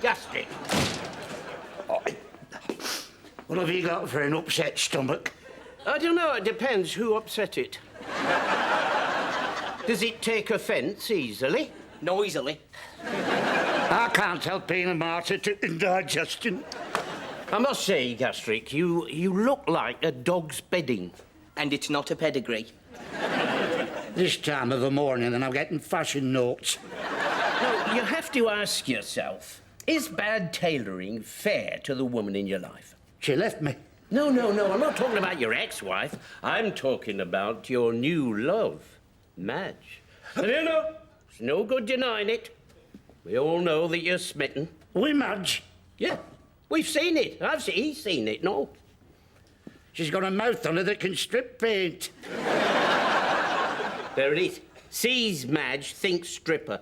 Gastric. What have you got for an upset stomach? I don't know. It depends who upset it. Does it take offence easily? No, easily. I can't help being a martyr to indigestion. I must say, Gastric, you look like a dog's bedding. And it's not a pedigree. This time of the morning and I'm getting fashion notes. No, you have to ask yourself, is bad tailoring fair to the woman in your life? She left me. No, I'm not talking about your ex-wife. I'm talking about your new love, Madge. And you know, it's no good denying it. We all know that you're smitten. We Madge. Yeah, we've seen it. He's seen it, no? She's got a mouth on her that can strip paint. There it is. Sees Madge, thinks stripper.